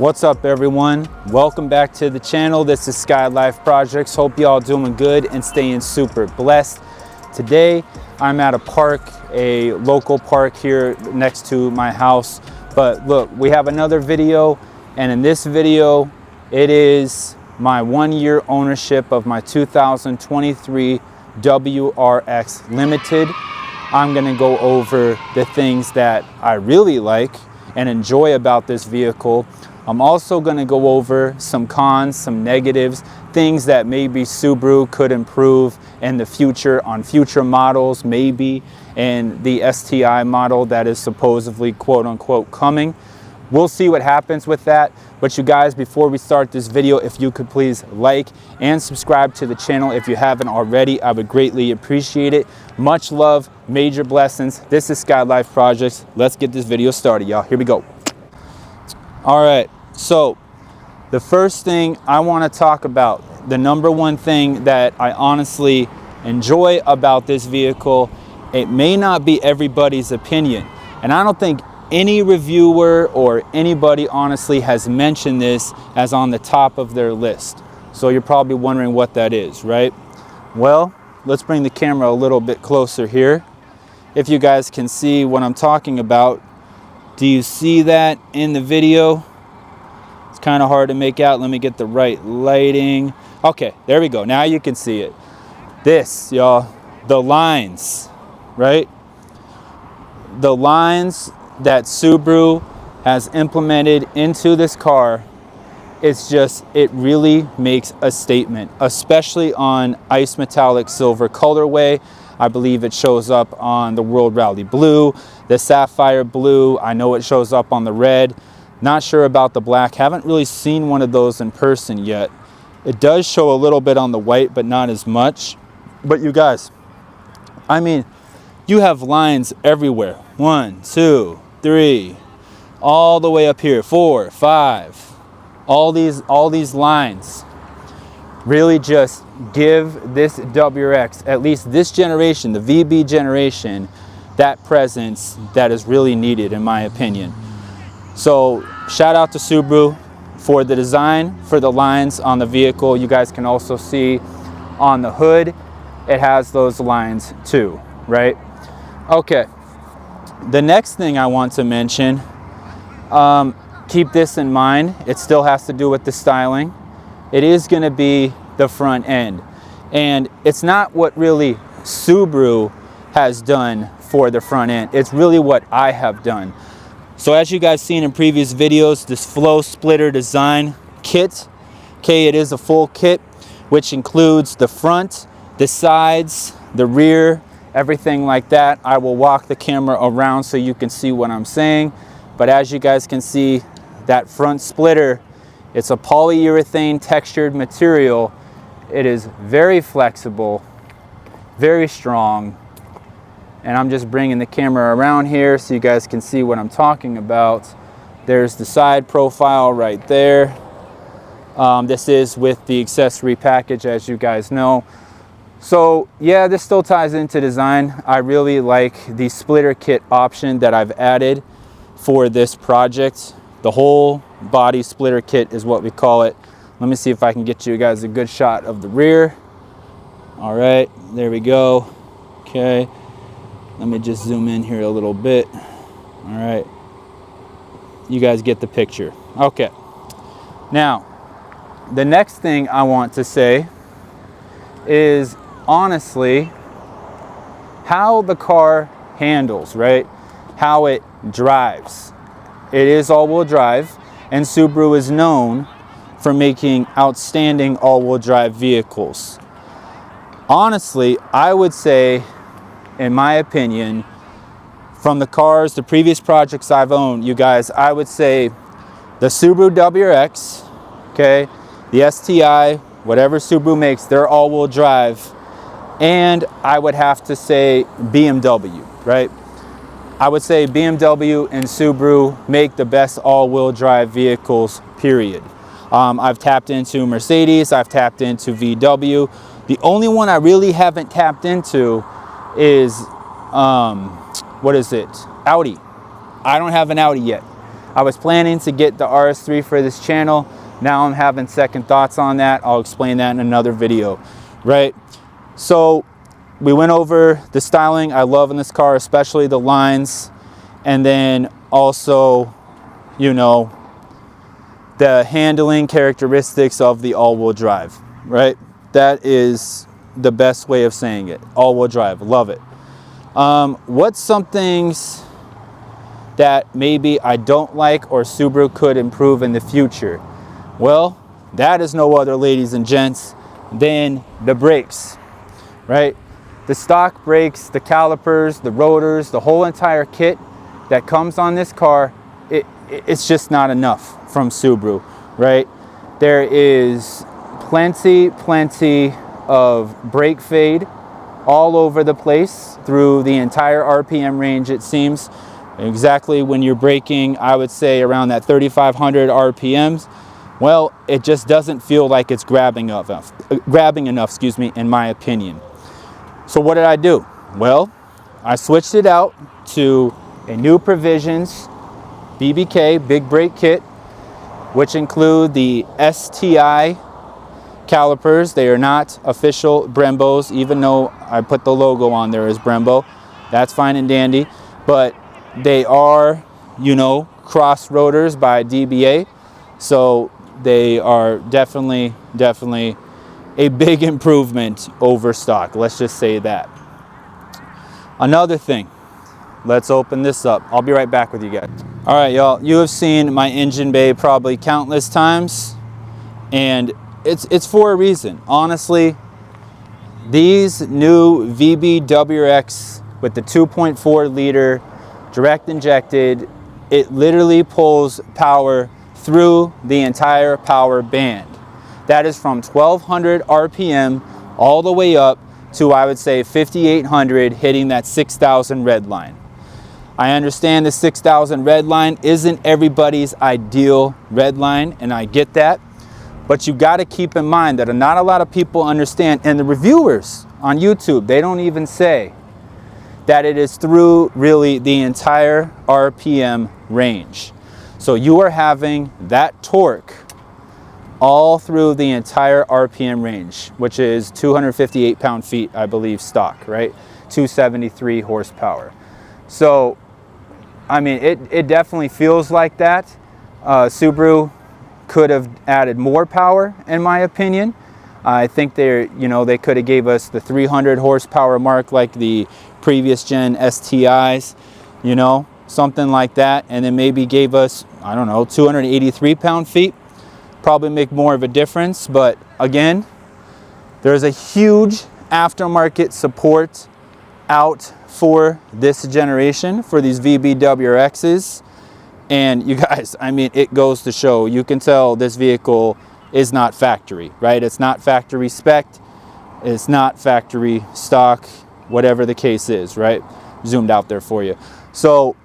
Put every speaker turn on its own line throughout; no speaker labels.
What's up everyone? Welcome back to the channel. This is Skylyfe Projects. Hope y'all doing good and staying super blessed. Today I'm at a park, a local park here next to my house. But look, we have another video, and in this video it is my 1-year ownership of my 2023 WRX Limited. I'm gonna go over the things that I really like and enjoy about this vehicle. I'm also going to go over some cons, some negatives, things that maybe Subaru could improve in the future on future models, maybe, and the STI model that is supposedly quote unquote coming. We'll see what happens with that. But you guys, before we start this video, if you could please like and subscribe to the channel if you haven't already, I would greatly appreciate it. Much love, major blessings. This is Skylyfe Projects. Let's get this video started, y'all. Here we go. All right, so the first thing I want to talk about, the number one thing that I honestly enjoy about this vehicle, it may not be everybody's opinion, and I don't think any reviewer or anybody honestly has mentioned this as on the top of their list. So you're probably wondering what that is, right? Well, let's bring the camera a little bit closer here. If you guys can see what I'm talking about. Do you see that in the video? It's kind of hard to make out. Let me get the right lighting. Okay, there we go. Now you can see it. This, y'all, the lines, right? The lines that Subaru has implemented into this car, it's just, it really makes a statement, especially on ice metallic silver colorway. I believe it shows up on the World Rally Blue, the Sapphire Blue. I know it shows up on the red. Not sure about the black. Haven't really seen one of those in person yet. It does show a little bit on the white, but not as much. But you guys, I mean, you have lines everywhere. 1, 2, 3, all the way up here, 4, 5. All these lines really just give this WRX, at least this generation, the VB generation, that presence that is really needed in my opinion. So shout out to Subaru for the design, for the lines on the vehicle. You guys can also see on the hood, it has those lines too, right? Okay, the next thing I want to mention, keep this in mind, it still has to do with the styling. It is going to be the front end, and it's not what really Subaru has done for the front end, it's really what I have done. So as you guys seen in previous videos, this flow splitter design kit, okay, it is a full kit which includes the front, the sides, the rear, everything like that. I will walk the camera around so you can see what I'm saying, but as you guys can see, that front splitter, it's a polyurethane textured material. It is very flexible, very strong, and I'm just bringing the camera around here so you guys can see what I'm talking about. There's the side profile right there. This is with the accessory package, as you guys know. So yeah, this still ties into design. I really like the splitter kit option that I've added for this project. The whole body splitter kit is what we call it. Let me see if I can get you guys a good shot of the rear. All right, there we go. Okay, let me just zoom in here a little bit. All right, you guys get the picture. Okay, now the next thing I want to say is honestly how the car handles, right? How it drives. It is all-wheel drive, and Subaru is known for making outstanding all-wheel drive vehicles. Honestly, I would say, in my opinion, from the cars, the previous projects I've owned, you guys, I would say the Subaru WRX, okay, the STI, whatever Subaru makes, they're all-wheel drive, and I would have to say BMW, right? I would say BMW and Subaru make the best all-wheel drive vehicles, period. I've tapped into Mercedes, I've tapped into VW. The only one I really haven't tapped into is, what is it? Audi. I don't have an Audi yet. I was planning to get the RS3 for this channel. Now I'm having second thoughts on that. I'll explain that in another video, right? So we went over the styling I love in this car, especially the lines, and then also, you know, the handling characteristics of the all-wheel drive, right? That is the best way of saying it. All-wheel drive, love it. What's some things that maybe I don't like or Subaru could improve in the future? Well, that is no other, ladies and gents, than the brakes, right? The stock brakes, the calipers, the rotors, the whole entire kit that comes on this car, it's just not enough from Subaru, right? There is plenty of brake fade all over the place through the entire RPM range, it seems. Exactly when you're braking, I would say around that 3,500 RPMs. Well, it just doesn't feel like it's grabbing enough, excuse me, in my opinion. So what did I do? Well, I switched it out to a new Provisions BBK big brake kit, which include the STI calipers. They are not official Brembos, even though I put the logo on there as Brembo. That's fine and dandy, but they are, you know, cross rotors by DBA, so they are definitely a big improvement over stock. Let's just say that. Another thing, let's open this up. I'll be right back with you guys. All right, y'all, you have seen my engine bay probably countless times, and it's for a reason. Honestly, these new vbwrx with the 2.4 liter direct injected, it literally pulls power through the entire power band. That is from 1200 RPM all the way up to, I would say, 5800, hitting that 6000 red line. I understand the 6000 red line isn't everybody's ideal red line, and I get that, but you got to keep in mind that not a lot of people understand, and the reviewers on YouTube, they don't even say that it is through really the entire RPM range. So you are having that torque all through the entire RPM range, which is 258 pound-feet, I believe, stock, right? 273 horsepower. So, I mean, it definitely feels like that. Subaru could have added more power, in my opinion. I think they could have gave us the 300 horsepower mark like the previous gen STIs, you know, something like that, and then maybe gave us, I don't know, 283 pound-feet. Probably make more of a difference, but again, there's a huge aftermarket support out for this generation for these vbwrx's, and you guys, I mean, it goes to show, you can tell this vehicle is not factory, right? It's not factory spec, it's not factory stock, whatever the case is, right? Zoomed out there for you. So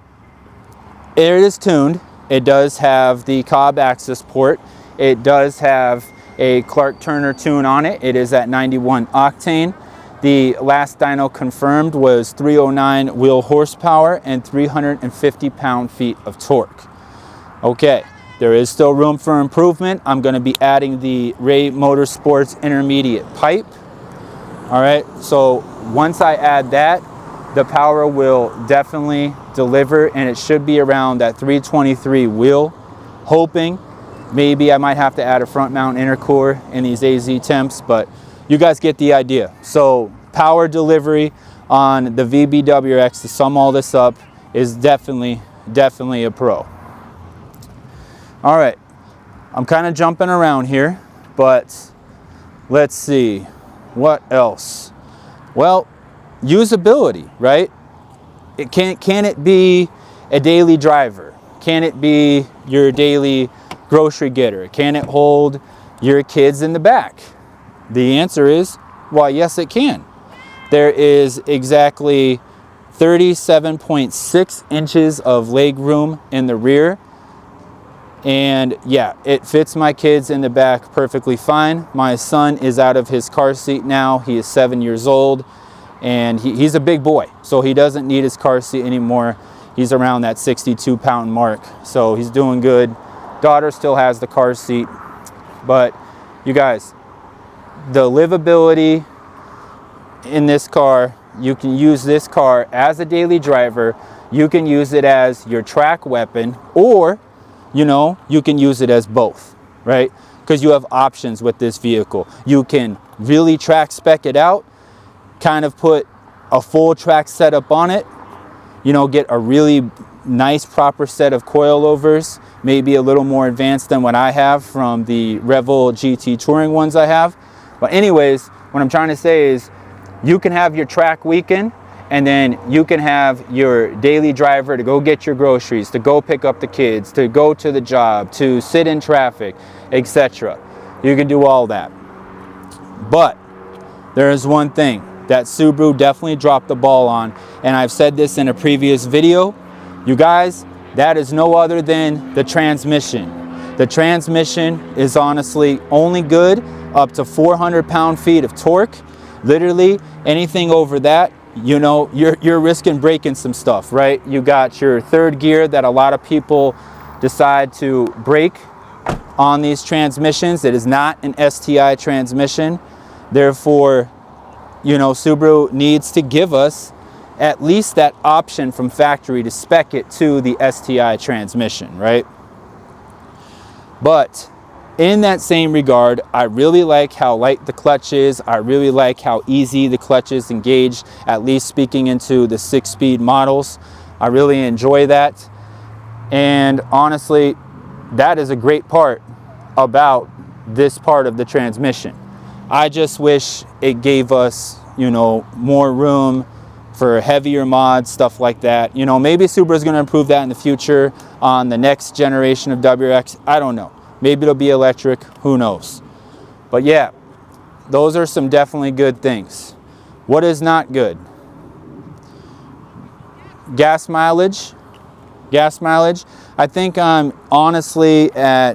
it is tuned. It does have the Cobb access port. It does have a Clark Turner tune on it. It is at 91 octane. The last dyno confirmed was 309 wheel horsepower and 350 pound-feet of torque. Okay, there is still room for improvement. I'm going to be adding the Ray Motorsports intermediate pipe. All right, so once I add that, the power will definitely deliver, and it should be around that 323 wheel. Hoping maybe I might have to add a front mount intercooler in these AZ temps, but you guys get the idea. So power delivery on the vbwrx, to sum all this up, is definitely a pro. All right, I'm kind of jumping around here, but let's see what else. Well, usability, right? Can it be a daily driver? Can it be your daily grocery getter? Can it hold your kids in the back? The answer is, well, yes, it can. There is exactly 37.6 inches of leg room in the rear. And yeah, it fits my kids in the back perfectly fine. My son is out of his car seat now. He is 7 years old, and he's a big boy, so he doesn't need his car seat anymore. he's around that 62-pound mark. So he's doing good. Daughter still has the car seat. But you guys, the livability in this car, you can use this car as a daily driver. You can use it as your track weapon, or, you know, you can use it as both, right? Because you have options with this vehicle. You can really track spec it out, kind of put a full track setup on it, you know, get a really nice proper set of coilovers, maybe a little more advanced than what I have from the Revel GT Touring ones I have. But anyways, what I'm trying to say is you can have your track weekend, and then you can have your daily driver to go get your groceries, to go pick up the kids, to go to the job, to sit in traffic, etc. You can do all that. But there is one thing that Subaru definitely dropped the ball on, and I've said this in a previous video. You guys, that is no other than the transmission. The transmission is honestly only good up to 400 pound-feet of torque. Literally anything over that, you know, you're risking breaking some stuff, right? You got your third gear that a lot of people decide to break on these transmissions. It is not an STI transmission. Therefore, you know, Subaru needs to give us at least that option from factory to spec it to the STI transmission, right? But in that same regard, I really like how light the clutch is. I really like how easy the clutch is engaged, at least speaking into the 6-speed models. I really enjoy that. And honestly, that is a great part about this part of the transmission. I just wish it gave us, you know, more room for heavier mods, stuff like that. You know, maybe Subaru is going to improve that in the future on the next generation of WRX. I don't know. Maybe it'll be electric, who knows. But yeah, those are some definitely good things. What is not good? Gas mileage. Gas mileage. I think I'm honestly at,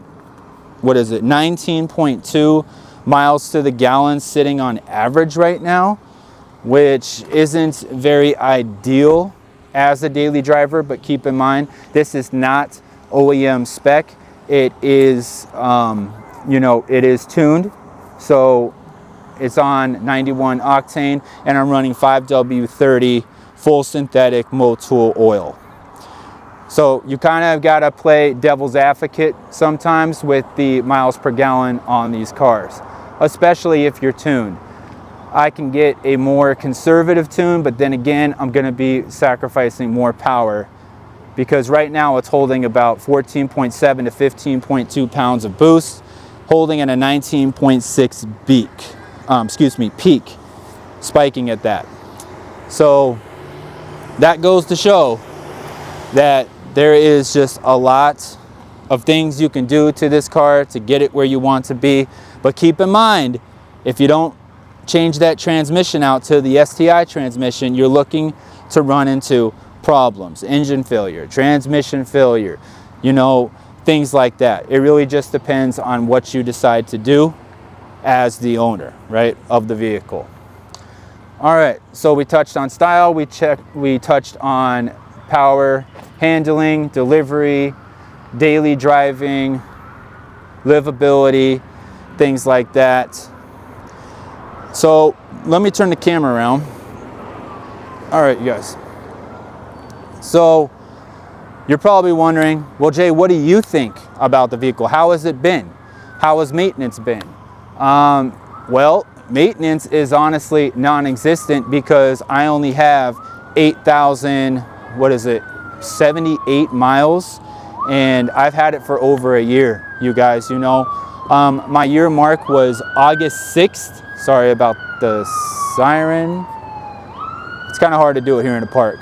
what is it, 19.2 miles to the gallon sitting on average right now, which isn't very ideal as a daily driver, but keep in mind, this is not OEM spec. It is, you know, it is tuned, so it's on 91 octane, and I'm running 5W30 full synthetic Motul oil. So you kind of got to play devil's advocate sometimes with the miles per gallon on these cars, especially if you're tuned. I can get a more conservative tune, but then again, I'm going to be sacrificing more power, because right now it's holding about 14.7 to 15.2 pounds of boost, holding at a 19.6 peak, spiking at that. So that goes to show that there is just a lot of things you can do to this car to get it where you want to be. But keep in mind, if you don't change that transmission out to the STI transmission, you're looking to run into problems, engine failure, transmission failure, you know, things like that. It really just depends on what you decide to do as the owner, right, of the vehicle. All right, so we touched on style, we touched on power, handling, delivery, daily driving, livability, things like that. So let me turn the camera around. All right, you guys. So you're probably wondering, well, Jay, what do you think about the vehicle? How has it been? How has maintenance been? Well, maintenance is honestly non-existent, because I only have 78 miles, and I've had it for over a year, you guys, you know. My year mark was August 6th. Sorry about the siren. It's kind of hard to do it here in the park.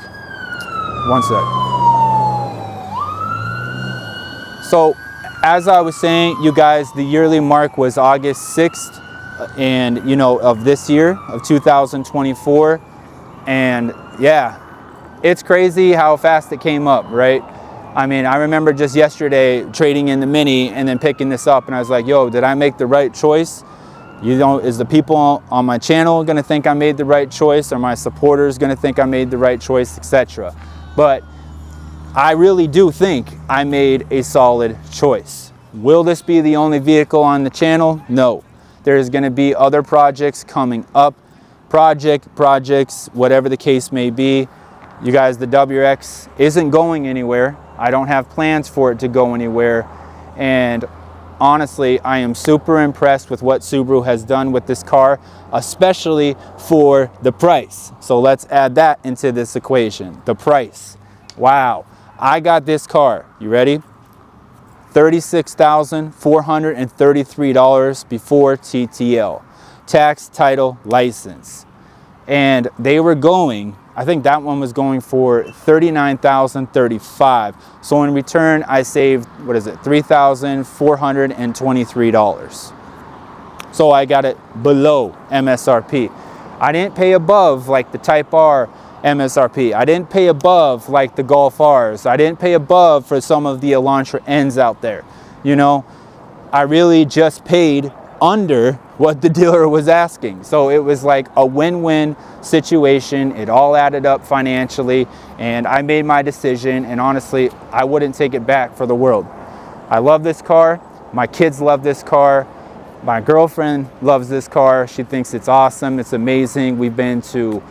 One sec. So as I was saying, you guys, the yearly mark was August 6th, and you know, of this year, of 2024. And yeah, it's crazy how fast it came up, right? I mean, I remember just yesterday trading in the Mini and then picking this up, and I was like, yo, did I make the right choice? You know, is the people on my channel gonna think I made the right choice? Are my supporters gonna think I made the right choice, etc.? But I really do think I made a solid choice. Will this be the only vehicle on the channel? No. There's going to be other projects coming up. Projects, whatever the case may be. You guys, the WRX isn't going anywhere. I don't have plans for it to go anywhere. And honestly, I am super impressed with what Subaru has done with this car, especially for the price. So let's add that into this equation. The price. Wow. I got this car. You ready? $36,433 before TTL. Tax, title, license. And they were going, I think that one was going for $39,035. So in return, I saved, what is it, $3,423. So I got it below MSRP. I didn't pay above like the Type R MSRP. I didn't pay above like the Golf Rs. I didn't pay above for some of the Elantra Ns out there. You know, I really just paid under what the dealer was asking. So it was like a win-win situation. It all added up financially, and I made my decision, and honestly, I wouldn't take it back for the world. I love this car. My kids love this car. My girlfriend loves this car. She thinks it's awesome. It's amazing. We've been to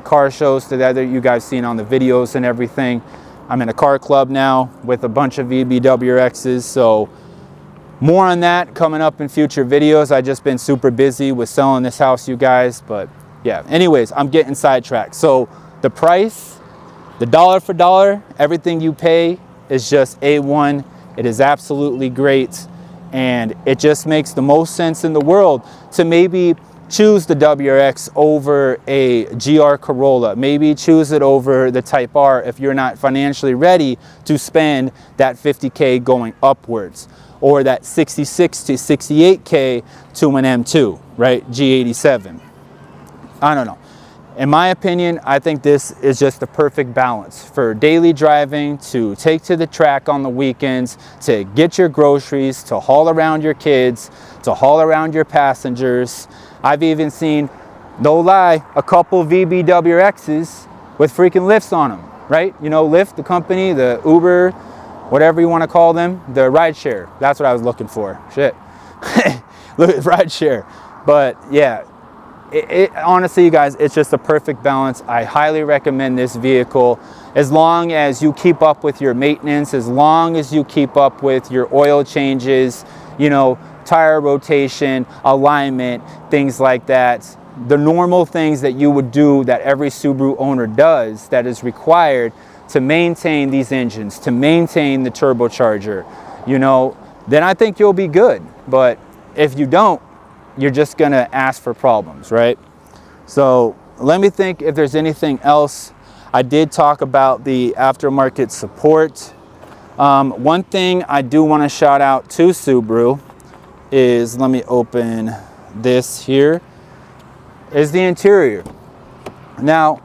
car shows together. You guys seen on the videos and everything. I'm in a car club now with a bunch of vbwrx's. So more on that coming up in future videos. I've just been super busy with selling this house, you guys. But yeah, anyways, I'm getting sidetracked. So the price, the dollar for dollar, everything you pay is just A1. It is absolutely great. And it just makes the most sense in the world to maybe choose the WRX over a GR Corolla. Maybe choose it over the Type R if you're not financially ready to spend that $50K going upwards, or that $66 to $68K to an M2, right? G87. I don't know. In my opinion, I think this is just the perfect balance for daily driving, to take to the track on the weekends, to get your groceries, to haul around your kids, to haul around your passengers. I've even seen, no lie, a couple vbwrx's with freaking lifts on them, right? You know, Lyft, the company, the Uber, whatever you want to call them, the rideshare. That's what I was looking for. Shit. Look at rideshare. But yeah. Honestly, you guys, it's just a perfect balance. I highly recommend this vehicle as long as you keep up with your maintenance, as long as you keep up with your oil changes, you know, tire rotation, alignment, things like that. The normal things that you would do, that every Subaru owner does, that is required to maintain these engines, to maintain the turbocharger, you know, then I think you'll be good. But if you don't, you're just gonna ask for problems, right? So let me think if there's anything else. I did talk about the aftermarket support. One thing I do want to shout out to Subaru is, let me open this here, is the interior. Now,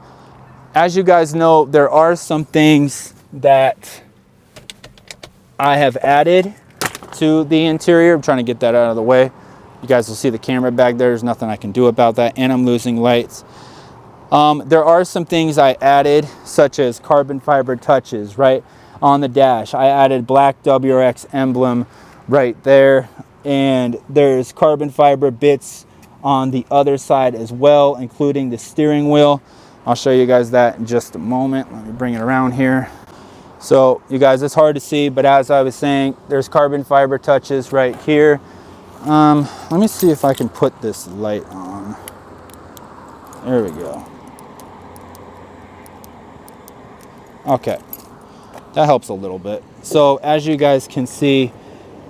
as you guys know, there are some things that I have added to the interior. I'm trying to get that out of the way. You guys will see the camera back there. There's nothing I can do about that, and I'm losing lights. There are some things I added, such as carbon fiber touches right on the dash. I added black WRX emblem right there, and there's carbon fiber bits on the other side as well, including the steering wheel. I'll show you guys that in just a moment. Let me bring it around here. So you guys, it's hard to see, but as I was saying, there's carbon fiber touches right here. Let me see if I can put this light on. There we go. Okay, that helps a little bit. So as you guys can see,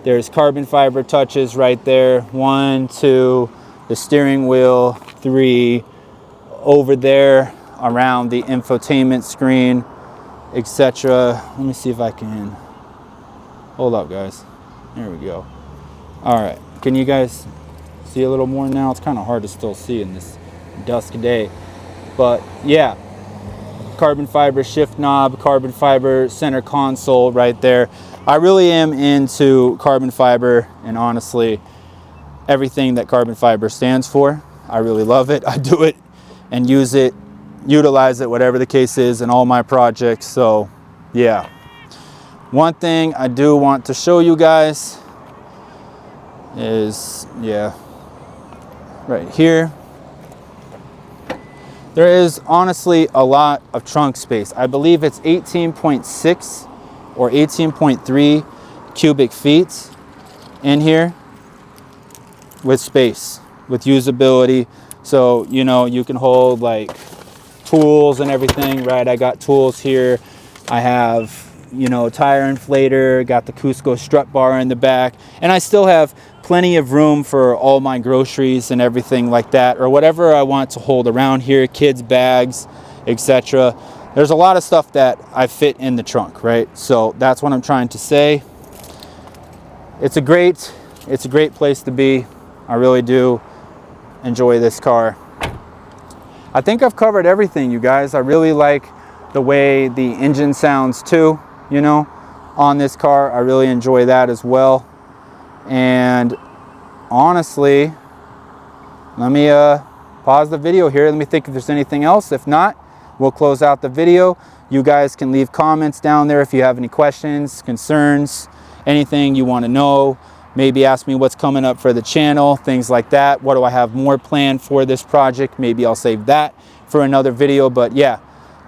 there's carbon fiber touches right there. 1, 2, the steering wheel, 3, over there around the infotainment screen, etc. Let me see if I can, hold up guys. There we go. All right. Can you guys see a little more now? It's kind of hard to still see in this dusk day. But yeah, carbon fiber shift knob, carbon fiber center console right there. I really am into carbon fiber, and honestly, everything that carbon fiber stands for, I really love it. I do it and use it, utilize it, whatever the case is, in all my projects. So yeah, One thing I do want to show you guys is, yeah, right here. There is honestly a lot of trunk space. I believe it's 18.6 or 18.3 cubic feet in here with space, with usability. So, you know, you can hold like tools and everything, right? I got tools here. I have, you know, tire inflator, got the Cusco strut bar in the back, and I still have plenty of room for all my groceries and everything like that, or whatever I want to hold around here, kids' bags, etc. There's a lot of stuff that I fit in the trunk, right? So that's what I'm trying to say. It's a great place to be. I really do enjoy this car. I think I've covered everything, you guys. I really like the way the engine sounds too, you know, on this car. I really enjoy that as well. And honestly, let me pause the video here. Let me think if there's anything else. If not, we'll close out the video. You guys can leave comments down there if you have any questions, concerns, anything you want to know. Maybe ask me what's coming up for the channel, things like that. What do I have more planned for this project? Maybe I'll save that for another video. But yeah,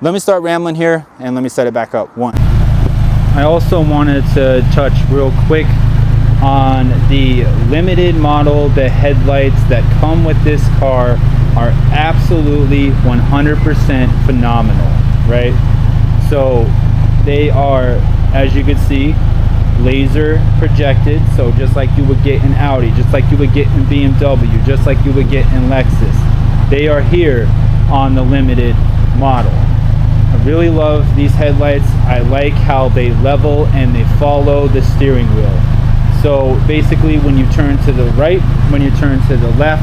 let me start rambling here and let me set it back up. I also wanted to touch real quick on the limited model. The headlights that come with this car are absolutely 100% phenomenal, right? So they are, as you can see, laser projected, so just like you would get in Audi, just like you would get in BMW, just like you would get in Lexus. They are here on the limited model. I really love these headlights. I like how they level and they follow the steering wheel. So basically when you turn to the right, when you turn to the left,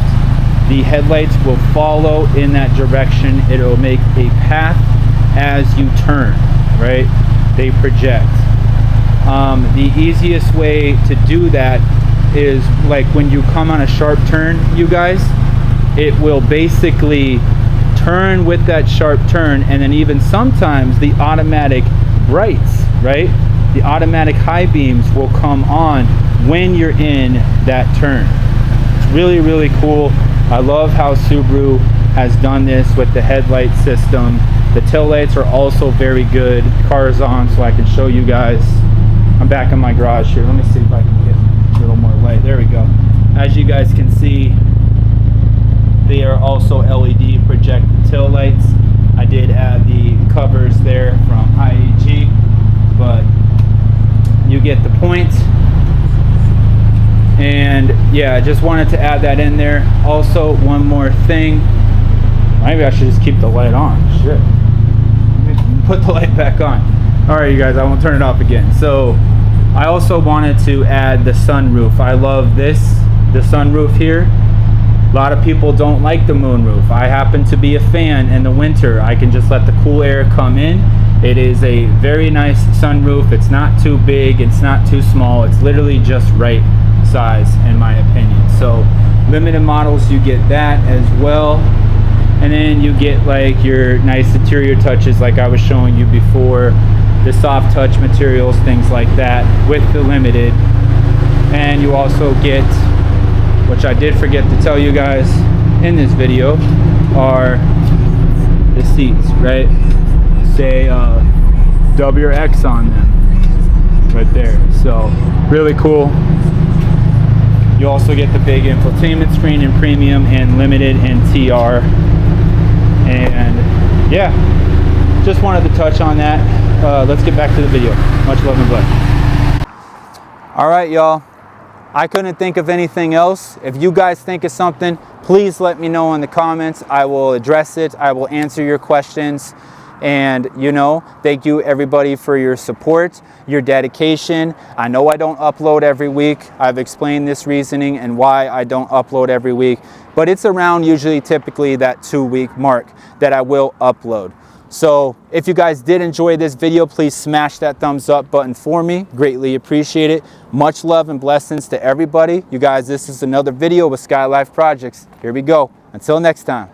the headlights will follow in that direction. It'll make a path as you turn, right? They project. The easiest way to do that is like when you come on a sharp turn, you guys, it will basically turn with that sharp turn, and then even sometimes the automatic brights, right? The automatic high beams will come on when you're in that turn. It's really, really cool. I love how Subaru has done this with the headlight system. The tail lights are also very good. Car is on, so I can show you guys. I'm back in my garage here. Let me see if I can get a little more light. There we go. As you guys can see, they are also LED projected tail lights. I did add the covers there from IAG, but you get the point. And yeah, I just wanted to add that in there. Also, one more thing. Maybe I should just keep the light on. Shit. Let me put the light back on. All right, you guys, I won't turn it off again. So I also wanted to add the sunroof. I love this, the sunroof here. A lot of people don't like the moonroof. I happen to be a fan. In the winter, I can just let the cool air come in. It is a very nice sunroof. It's not too big, it's not too small. It's literally just right size in my opinion. So limited models, you get that as well. And then you get like your nice interior touches like I was showing you before, the soft touch materials, things like that with the limited. And you also get, which I did forget to tell you guys in this video, are the seats, right? Say WRX on them right there. So really cool. You also get the big infotainment screen in premium and limited and TR. And yeah, just wanted to touch on that. Let's get back to the video. Much love and bless. All right, y'all. I couldn't think of anything else. If you guys think of something, please let me know in the comments. I will address it. I will answer your questions. And you know, thank you everybody for your support, your dedication. I know I don't upload every week. I've explained this reasoning and why I don't upload every week, but it's around usually typically that 2-week mark that I will upload. So if you guys did enjoy this video, please smash that thumbs up button for me. Greatly appreciate it. Much love and blessings to everybody. You guys, this is another video with Skylyfe Projects. Here we go. Until next time.